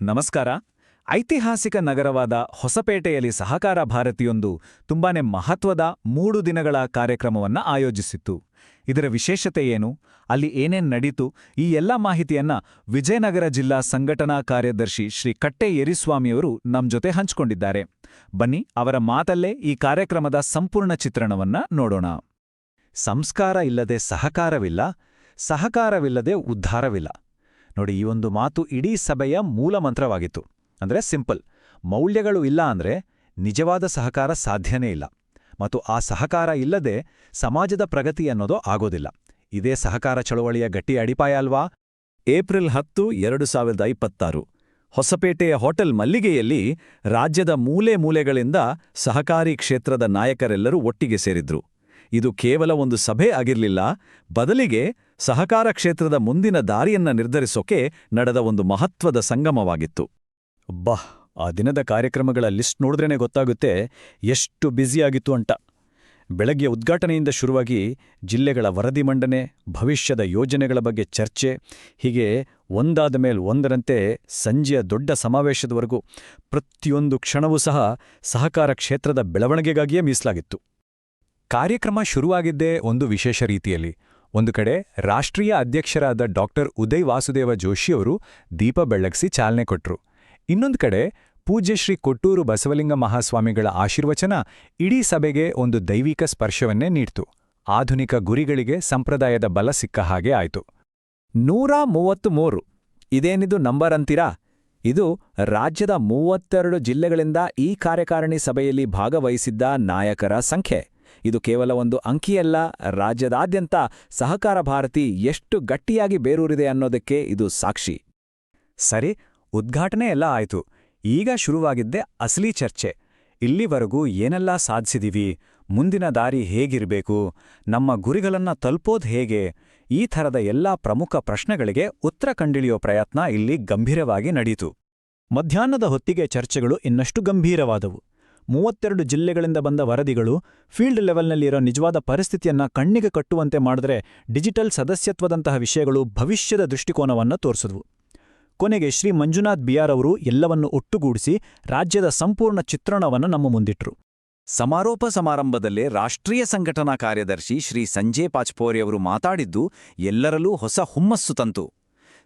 ನಮಸ್ಕಾರ. ಐತಿಹಾಸಿಕ ನಗರವಾದ ಹೊಸಪೇಟೆಯಲ್ಲಿ ಸಹಕಾರ ಭಾರತಿಯೊಂದು ತುಂಬಾನೇ ಮಹತ್ವದ 3 ದಿನಗಳ ಕಾರ್ಯಕ್ರಮವನ್ನ ಆಯೋಜಿಸಿತ್ತು. ಇದರ ವಿಶೇಷತೆ ಏನು, ಅಲ್ಲಿ ಏನೇನ್ ನಡೀತು, ಈ ಎಲ್ಲ ಮಾಹಿತಿಯನ್ನ ವಿಜಯನಗರ ಜಿಲ್ಲಾ ಸಂಘಟನಾ ಕಾರ್ಯದರ್ಶಿ ಶ್ರೀ ಕಟ್ಟೆ ಯರಿಸ್ವಾಮಿಯವರು ನಮ್ ಜೊತೆ ಹಂಚಿಕೊಂಡಿದ್ದಾರೆ. ಬನ್ನಿ ಅವರ ಮಾತಲ್ಲೇ ಈ ಕಾರ್ಯಕ್ರಮದ ಸಂಪೂರ್ಣ ಚಿತ್ರಣವನ್ನ ನೋಡೋಣ. ಸಂಸ್ಕಾರ ಇಲ್ಲದೆ ಸಹಕಾರವಿಲ್ಲ, ಸಹಕಾರವಿಲ್ಲದೆ ಉದ್ಧಾರವಿಲ್ಲ. ನೋಡಿ, ಈ ಒಂದು ಮಾತು ಇಡೀ ಸಭೆಯ ಮೂಲಮಂತ್ರವಾಗಿತ್ತು. ಅಂದ್ರೆ ಸಿಂಪಲ್, ಮೌಲ್ಯಗಳು ಇಲ್ಲ ಅಂದ್ರೆ ನಿಜವಾದ ಸಹಕಾರ ಸಾಧ್ಯನೇ ಇಲ್ಲ, ಮತ್ತು ಆ ಸಹಕಾರ ಇಲ್ಲದೆ ಸಮಾಜದ ಪ್ರಗತಿ ಅನ್ನೋದು ಆಗೋದಿಲ್ಲ. ಇದೇ ಸಹಕಾರ ಚಳವಳಿಯ ಗಟ್ಟಿ ಅಡಿಪಾಯ ಅಲ್ವಾ? ಏಪ್ರಿಲ್ 10, 2026 ಹೊಸಪೇಟೆಯ ಹೋಟೆಲ್ ಮಲ್ಲಿಗೆಯಲ್ಲಿ ರಾಜ್ಯದ ಮೂಲೆ ಮೂಲೆಗಳಿಂದ ಸಹಕಾರಿ ಕ್ಷೇತ್ರದ ನಾಯಕರೆಲ್ಲರೂ ಒಟ್ಟಿಗೆ ಸೇರಿದ್ರು. ಇದು ಕೇವಲ ಒಂದು ಸಭೆ ಆಗಿರಲಿಲ್ಲ, ಬದಲಿಗೆ ಸಹಕಾರ ಕ್ಷೇತ್ರದ ಮುಂದಿನ ದಾರಿಯನ್ನ ನಿರ್ಧರಿಸೋಕೆ ನಡೆದ ಒಂದು ಮಹತ್ವದ ಸಂಗಮವಾಗಿತ್ತು. ಆ ದಿನದ ಕಾರ್ಯಕ್ರಮಗಳ ಲಿಸ್ಟ್ ನೋಡಿದ್ರೇನೆ ಗೊತ್ತಾಗುತ್ತೆ ಎಷ್ಟು ಬ್ಯುಸಿಯಾಗಿತ್ತು ಅಂತ. ಬೆಳಗ್ಗೆ ಉದ್ಘಾಟನೆಯಿಂದ ಶುರುವಾಗಿ ಜಿಲ್ಲೆಗಳ ವರದಿ ಮಂಡನೆ, ಭವಿಷ್ಯದ ಯೋಜನೆಗಳ ಬಗ್ಗೆ ಚರ್ಚೆ, ಹೀಗೆ ಒಂದಾದ ಮೇಲೆ ಒಂದರಂತೆ ಸಂಜೆಯ ದೊಡ್ಡ ಸಮಾವೇಶದವರೆಗೂ ಪ್ರತಿಯೊಂದು ಕ್ಷಣವೂ ಸಹ ಸಹಕಾರ ಕ್ಷೇತ್ರದ ಬೆಳವಣಿಗೆಗಾಗಿಯೇ ಮೀಸಲಾಗಿತ್ತು. ಕಾರ್ಯಕ್ರಮ ಶುರುವಾಗಿದ್ದೇ ಒಂದು ವಿಶೇಷ ರೀತಿಯಲ್ಲಿ. ಒಂದು ಕಡೆ ರಾಷ್ಟ್ರೀಯ ಅಧ್ಯಕ್ಷರಾದ ಡಾಕ್ಟರ್ ಉದಯ್ ವಾಸುದೇವ ಜೋಶಿಯವರು ದೀಪ ಬೆಳಗಿಸಿ ಚಾಲನೆ ಕೊಟ್ರು. ಇನ್ನೊಂದು ಕಡೆ ಪೂಜ್ಯ ಶ್ರೀ ಕೊಟ್ಟೂರು ಬಸವಲಿಂಗ ಮಹಾಸ್ವಾಮಿಗಳ ಆಶೀರ್ವಚನ ಇಡೀ ಸಭೆಗೆ ಒಂದು ದೈವಿಕ ಸ್ಪರ್ಶವನ್ನೇ ನೀಡ್ತು. ಆಧುನಿಕ ಗುರಿಗಳಿಗೆ ಸಂಪ್ರದಾಯದ ಬಲ ಸಿಕ್ಕ ಹಾಗೆ ಆಯ್ತು. 133 ಇದೇನಿದು ನಂಬರ್ ಅಂತೀರಾ? ಇದು ರಾಜ್ಯದ 32 ಜಿಲ್ಲೆಗಳಿಂದ ಈ ಕಾರ್ಯಕಾರಿಣಿ ಸಭೆಯಲ್ಲಿ ಭಾಗವಹಿಸಿದ್ದ ನಾಯಕರ ಸಂಖ್ಯೆ. ಇದು ಕೇವಲ ಒಂದು ಅಂಕಿಯಲ್ಲ, ರಾಜ್ಯದಾದ್ಯಂತ ಸಹಕಾರ ಭಾರತಿ ಎಷ್ಟು ಗಟ್ಟಿಯಾಗಿ ಬೇರೂರಿದೆ ಅನ್ನೋದಕ್ಕೆ ಇದು ಸಾಕ್ಷಿ. ಸರಿ, ಉದ್ಘಾಟನೆ ಎಲ್ಲ ಆಯ್ತು. ಈಗ ಶುರುವಾಗಿದ್ದೆ ಅಸಲಿ ಚರ್ಚೆ. ಇಲ್ಲಿವರೆಗೂ ಏನೆಲ್ಲ ಸಾಧಿಸಿದೀವಿ, ಮುಂದಿನ ದಾರಿ ಹೇಗಿರಬೇಕು, ನಮ್ಮ ಗುರಿಗಳನ್ನ ತಲುಪೋದು ಹೇಗೆ, ಈ ಥರದ ಎಲ್ಲಾ ಪ್ರಮುಖ ಪ್ರಶ್ನೆಗಳಿಗೆ ಉತ್ತರ ಕಂಡಿಳಿಯೋ ಪ್ರಯತ್ನ ಇಲ್ಲಿ ಗಂಭೀರವಾಗಿ ನಡೆಯಿತು. ಮಧ್ಯಾಹ್ನದ ಹೊತ್ತಿಗೆ ಚರ್ಚೆಗಳು ಇನ್ನಷ್ಟು ಗಂಭೀರವಾದವು. 32 ಜಿಲ್ಲೆಗಳಿಂದ ಬಂದ ವರದಿಗಳು ಫೀಲ್ಡ್ ಲೆವೆಲ್ನಲ್ಲಿರೋ ನಿಜವಾದ ಪರಿಸ್ಥಿತಿಯನ್ನ ಕಣ್ಣಿಗೆ ಕಟ್ಟುವಂತೆ ಮಾಡಿದ್ರೆ, ಡಿಜಿಟಲ್ ಸದಸ್ಯತ್ವದಂತಹ ವಿಷಯಗಳು ಭವಿಷ್ಯದ ದೃಷ್ಟಿಕೋನವನ್ನು ತೋರಿಸಿದ್ವು. ಕೊನೆಗೆ ಶ್ರೀ ಮಂಜುನಾಥ್ ಬಿಆರ್ ಅವರು ಎಲ್ಲವನ್ನು ಒಟ್ಟುಗೂಡಿಸಿ ರಾಜ್ಯದ ಸಂಪೂರ್ಣ ಚಿತ್ರಣವನ್ನು ನಮ್ಮ ಮುಂದಿಟ್ರು. ಸಮಾರೋಪ ಸಮಾರಂಭದಲ್ಲೇ ರಾಷ್ಟ್ರೀಯ ಸಂಘಟನಾ ಕಾರ್ಯದರ್ಶಿ ಶ್ರೀ ಸಂಜಯ್ ಪಾಚ್ಪೋರಿಯವರು ಮಾತಾಡಿದ್ದು ಎಲ್ಲರಲ್ಲೂ ಹೊಸ ಹುಮ್ಮಸ್ಸು ತಂತು.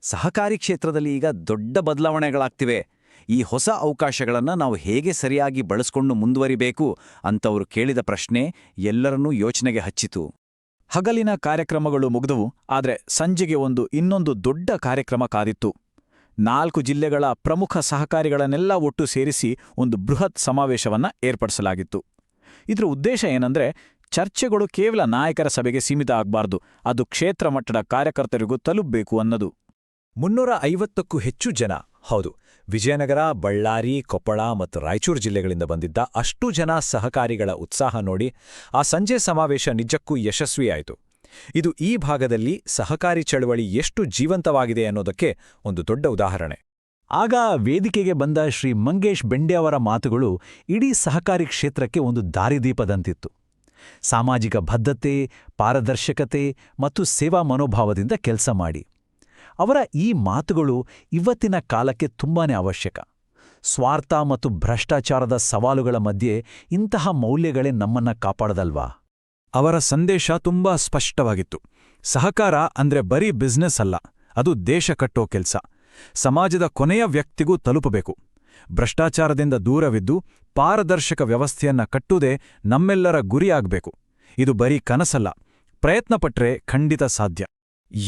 ಸಹಕಾರಿ ಕ್ಷೇತ್ರದಲ್ಲಿ ಈಗ ದೊಡ್ಡ ಬದಲಾವಣೆಗಳಾಗ್ತಿವೆ. ಈ ಹೊಸ ಅವಕಾಶಗಳನ್ನು ನಾವು ಹೇಗೆ ಸರಿಯಾಗಿ ಬಳಸ್ಕೊಂಡು ಮುಂದುವರಿಬೇಕು ಅಂತವರು ಕೇಳಿದ ಪ್ರಶ್ನೆ ಎಲ್ಲರನ್ನೂ ಯೋಚನೆಗೆ ಹಚ್ಚಿತು. ಹಗಲಿನ ಕಾರ್ಯಕ್ರಮಗಳು ಮುಗಿದವು, ಆದರೆ ಸಂಜೆಗೆ ಇನ್ನೊಂದು ದೊಡ್ಡ ಕಾರ್ಯಕ್ರಮ ಕಾದಿತ್ತು. 4 ಜಿಲ್ಲೆಗಳ ಪ್ರಮುಖ ಸಹಕಾರಿಗಳನ್ನೆಲ್ಲ ಒಟ್ಟು ಸೇರಿಸಿ ಒಂದು ಬೃಹತ್ ಸಮಾವೇಶವನ್ನ ಏರ್ಪಡಿಸಲಾಗಿತ್ತು. ಇದರ ಉದ್ದೇಶ ಏನಂದ್ರೆ, ಚರ್ಚೆಗಳು ಕೇವಲ ನಾಯಕರ ಸಭೆಗೆ ಸೀಮಿತ ಆಗಬಾರ್ದು, ಅದು ಕ್ಷೇತ್ರ ಮಟ್ಟದ ಕಾರ್ಯಕರ್ತರಿಗೂ ತಲುಪಬೇಕು ಅನ್ನೋದು. 350ಕ್ಕೂ ಹೆಚ್ಚು ಜನ, ಹೌದು, ವಿಜಯನಗರ, ಬಳ್ಳಾರಿ, ಕೊಪ್ಪಳ ಮತ್ತು ರಾಯಚೂರು ಜಿಲ್ಲೆಗಳಿಂದ ಬಂದಿದ್ದ ಅಷ್ಟೂ ಜನ ಸಹಕಾರಿಗಳ ಉತ್ಸಾಹ ನೋಡಿ ಆ ಸಂಜೆ ಸಮಾವೇಶ ನಿಜಕ್ಕೂ ಯಶಸ್ವಿಯಾಯಿತು. ಇದು ಈ ಭಾಗದಲ್ಲಿ ಸಹಕಾರಿ ಚಳವಳಿ ಎಷ್ಟು ಜೀವಂತವಾಗಿದೆ ಅನ್ನೋದಕ್ಕೆ ಒಂದು ದೊಡ್ಡ ಉದಾಹರಣೆ. ಆಗ ವೇದಿಕೆಗೆ ಬಂದ ಶ್ರೀ ಮಂಗೇಶ್ ಬೆಂಡೆ ಅವರ ಮಾತುಗಳು ಇಡೀ ಸಹಕಾರಿ ಕ್ಷೇತ್ರಕ್ಕೆ ಒಂದು ದಾರಿದೀಪದಂತಿತ್ತು. ಸಾಮಾಜಿಕ ಬದ್ಧತೆ, ಪಾರದರ್ಶಕತೆ ಮತ್ತು ಸೇವಾ ಮನೋಭಾವದಿಂದ ಕೆಲಸ ಮಾಡಿ. ಅವರ ಈ ಮಾತುಗಳು ಇವತ್ತಿನ ಕಾಲಕ್ಕೆ ತುಂಬಾನೇ ಅವಶ್ಯಕ. ಸ್ವಾರ್ಥ ಮತ್ತು ಭ್ರಷ್ಟಾಚಾರದ ಸವಾಲುಗಳ ಮಧ್ಯೆ ಇಂತಹ ಮೌಲ್ಯಗಳೇ ನಮ್ಮನ್ನ ಕಾಪಾಡದಲ್ವಾ? ಅವರ ಸಂದೇಶ ತುಂಬಾ ಸ್ಪಷ್ಟವಾಗಿತ್ತು. ಸಹಕಾರ ಅಂದ್ರೆ ಬರೀ ಬಿಸ್ನೆಸ್ ಅಲ್ಲ, ಅದು ದೇಶ ಕಟ್ಟೋ ಕೆಲ್ಸ. ಸಮಾಜದ ಕೊನೆಯ ವ್ಯಕ್ತಿಗೂ ತಲುಪಬೇಕು. ಭ್ರಷ್ಟಾಚಾರದಿಂದ ದೂರವಿದ್ದು ಪಾರದರ್ಶಕ ವ್ಯವಸ್ಥೆಯನ್ನ ಕಟ್ಟುವುದೇ ನಮ್ಮೆಲ್ಲರ ಗುರಿಯಾಗಬೇಕು. ಇದು ಬರೀ ಕನಸಲ್ಲ, ಪ್ರಯತ್ನಪಟ್ರೆ ಖಂಡಿತ ಸಾಧ್ಯ.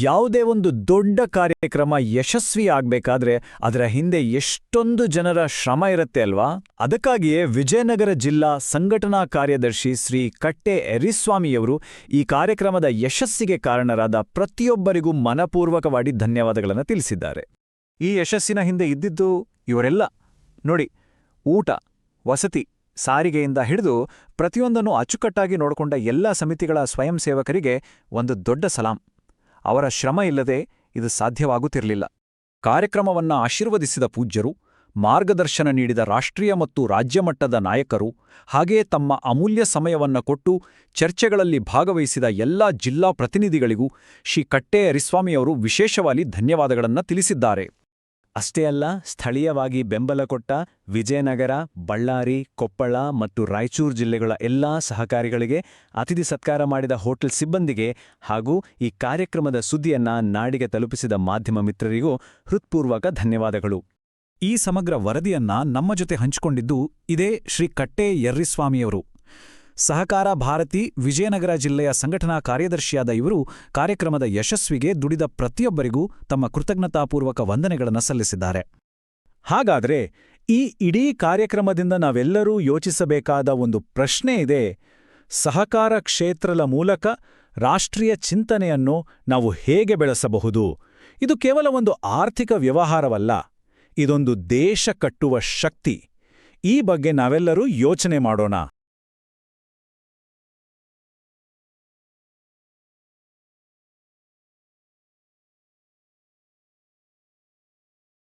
ಯಾವುದೇ ಒಂದು ದೊಡ್ಡ ಕಾರ್ಯಕ್ರಮ ಯಶಸ್ವಿ ಆಗ್ಬೇಕಾದ್ರೆ ಅದರ ಹಿಂದೆ ಎಷ್ಟೊಂದು ಜನರ ಶ್ರಮ ಇರುತ್ತೆ ಅಲ್ವಾ? ಅದಕ್ಕಾಗಿಯೇ ವಿಜಯನಗರ ಜಿಲ್ಲಾ ಸಂಘಟನಾ ಕಾರ್ಯದರ್ಶಿ ಶ್ರೀ ಕಟ್ಟೆ ಯರಿಸ್ವಾಮಿಯವರು ಈ ಕಾರ್ಯಕ್ರಮದ ಯಶಸ್ಸಿಗೆ ಕಾರಣರಾದ ಪ್ರತಿಯೊಬ್ಬರಿಗೂ ಮನಪೂರ್ವಕವಾಗಿ ಧನ್ಯವಾದಗಳನ್ನು ತಿಳಿಸಿದ್ದಾರೆ. ಈ ಯಶಸ್ಸಿನ ಹಿಂದೆ ಇದ್ದಿದ್ದು ಇವರೆಲ್ಲ ನೋಡಿ. ಊಟ, ವಸತಿ, ಸಾರಿಗೆಯಿಂದ ಹಿಡಿದು ಪ್ರತಿಯೊಂದನ್ನು ಅಚ್ಚುಕಟ್ಟಾಗಿ ನೋಡಿಕೊಂಡ ಎಲ್ಲ ಸಮಿತಿಗಳ ಸ್ವಯಂ ಸೇವಕರಿಗೆ ಒಂದು ದೊಡ್ಡ ಸಲಾಂ. ಅವರ ಶ್ರಮ ಇಲ್ಲದೆ ಇದು ಸಾಧ್ಯವಾಗುತ್ತಿರಲಿಲ್ಲ. ಕಾರ್ಯಕ್ರಮವನ್ನ ಆಶೀರ್ವದಿಸಿದ ಪೂಜ್ಯರು, ಮಾರ್ಗದರ್ಶನ ನೀಡಿದ ರಾಷ್ಟ್ರೀಯ ಮತ್ತು ರಾಜ್ಯಮಟ್ಟದ ನಾಯಕರು, ಹಾಗೆಯೇ ತಮ್ಮ ಅಮೂಲ್ಯ ಸಮಯವನ್ನ ಕೊಟ್ಟು ಚರ್ಚೆಗಳಲ್ಲಿ ಭಾಗವಹಿಸಿದ ಎಲ್ಲಾ ಜಿಲ್ಲಾ ಪ್ರತಿನಿಧಿಗಳಿಗೂ ಶ್ರೀ ಕಟ್ಟೆ ಯರಿಸ್ವಾಮಿಯವರು ವಿಶೇಷವಾಗಿ ಧನ್ಯವಾದಗಳನ್ನು ತಿಳಿಸಿದ್ದಾರೆ. ಅಷ್ಟೇ ಅಲ್ಲ, ಸ್ಥಳೀಯವಾಗಿ ಬೆಂಬಲ ಕೊಟ್ಟ ವಿಜಯನಗರ, ಬಳ್ಳಾರಿ, ಕೊಪ್ಪಳ ಮತ್ತು ರಾಯಚೂರು ಜಿಲ್ಲೆಗಳ ಎಲ್ಲಾ ಸಹಕಾರಿಗಳಿಗೆ, ಅತಿಥಿ ಸತ್ಕಾರ ಮಾಡಿದ ಹೋಟೆಲ್ ಸಿಬ್ಬಂದಿಗೆ ಹಾಗೂ ಈ ಕಾರ್ಯಕ್ರಮದ ಸುದ್ದಿಯನ್ನ ನಾಡಿಗೆ ತಲುಪಿಸಿದ ಮಾಧ್ಯಮ ಮಿತ್ರರಿಗೂ ಹೃತ್ಪೂರ್ವಕ ಧನ್ಯವಾದಗಳು. ಈ ಸಮಗ್ರ ವರದಿಯನ್ನ ನಮ್ಮ ಜೊತೆ ಹಂಚಿಕೊಂಡಿದ್ದು ಇದೇ ಶ್ರೀ ಕಟ್ಟೆ ಯರ್ರಿಸ್ವಾಮಿಯವರು. ಸಹಕಾರ ಭಾರತಿ ವಿಜಯನಗರ ಜಿಲ್ಲೆಯ ಸಂಘಟನಾ ಕಾರ್ಯದರ್ಶಿಯಾದ ಇವರು ಕಾರ್ಯಕ್ರಮದ ಯಶಸ್ವಿಗೆ ದುಡಿದ ಪ್ರತಿಯೊಬ್ಬರಿಗೂ ತಮ್ಮ ಕೃತಜ್ಞತಾಪೂರ್ವಕ ವಂದನೆಗಳನ್ನು ಸಲ್ಲಿಸಿದ್ದಾರೆ. ಹಾಗಾದ್ರೆ ಈ ಇಡೀ ಕಾರ್ಯಕ್ರಮದಿಂದ ನಾವೆಲ್ಲರೂ ಯೋಚಿಸಬೇಕಾದ ಒಂದು ಪ್ರಶ್ನೆ ಇದೆ. ಸಹಕಾರ ಕ್ಷೇತ್ರದ ಮೂಲಕ ರಾಷ್ಟ್ರೀಯ ಚಿಂತನೆಯನ್ನು ನಾವು ಹೇಗೆ ಬೆಳೆಸಬಹುದು? ಇದು ಕೇವಲ ಒಂದು ಆರ್ಥಿಕ ವ್ಯವಹಾರವಲ್ಲ, ಇದೊಂದು ದೇಶ ಕಟ್ಟುವ ಶಕ್ತಿ. ಈ ಬಗ್ಗೆ ನಾವೆಲ್ಲರೂ ಯೋಚನೆ ಮಾಡೋಣ.